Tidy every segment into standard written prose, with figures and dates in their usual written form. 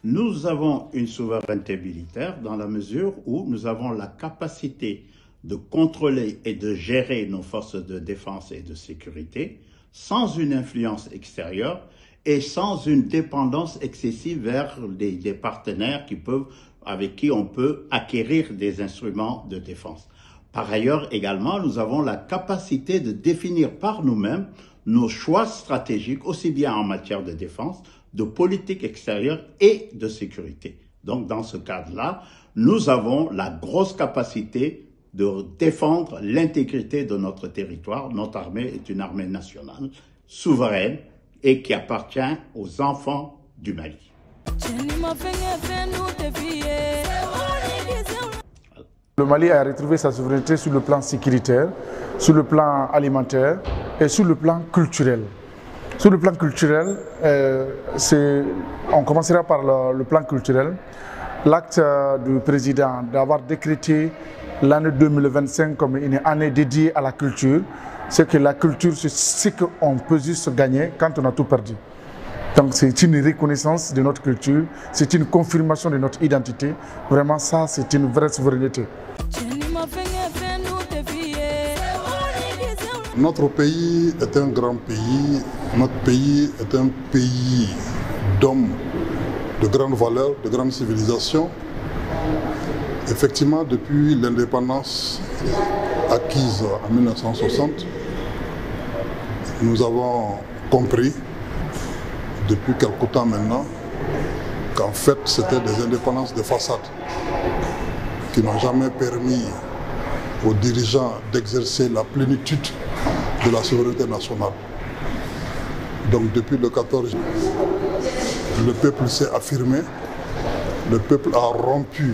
Nous avons une souveraineté militaire dans la mesure où nous avons la capacité de contrôler et de gérer nos forces de défense et de sécurité sans une influence extérieure et sans une dépendance excessive vers des partenaires avec qui on peut acquérir des instruments de défense. Par ailleurs, également, nous avons la capacité de définir par nous-mêmes nos choix stratégiques, aussi bien en matière de défense, de politique extérieure et de sécurité. Donc, dans ce cadre-là, nous avons la grosse capacité de défendre l'intégrité de notre territoire. Notre armée est une armée nationale, souveraine et qui appartient aux enfants du Mali. Le Mali a retrouvé sa souveraineté sur le plan sécuritaire, sur le plan alimentaire et sur le plan culturel. Sur le plan culturel, on commencera par le plan culturel. L'acte du président d'avoir décrété l'année 2025 comme une année dédiée à la culture, c'est que la culture, c'est ce qu'on peut juste gagner quand on a tout perdu. Donc c'est une reconnaissance de notre culture, c'est une confirmation de notre identité. Vraiment ça, c'est une vraie souveraineté. Notre pays est un grand pays, notre pays est un pays d'hommes de grandes valeurs, de grandes civilisations. Effectivement, depuis l'indépendance acquise en 1960, nous avons compris, depuis quelque temps maintenant, qu'en fait c'était des indépendances de façade qui n'ont jamais permis aux dirigeants d'exercer la plénitude de la souveraineté nationale. Donc depuis le 14, le peuple s'est affirmé, le peuple a rompu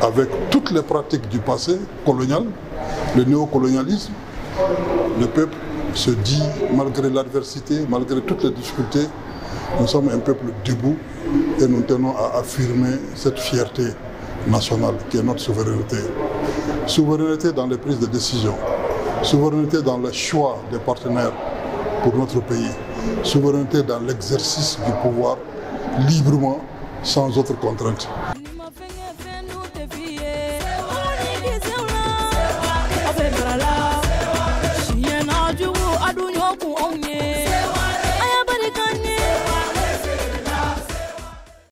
avec toutes les pratiques du passé colonial, le néocolonialisme. Le peuple se dit, malgré l'adversité, malgré toutes les difficultés, nous sommes un peuple debout et nous tenons à affirmer cette fierté nationale qui est notre souveraineté. Souveraineté dans les prises de décision, souveraineté dans le choix des partenaires pour notre pays, souveraineté dans l'exercice du pouvoir librement, sans autre contrainte.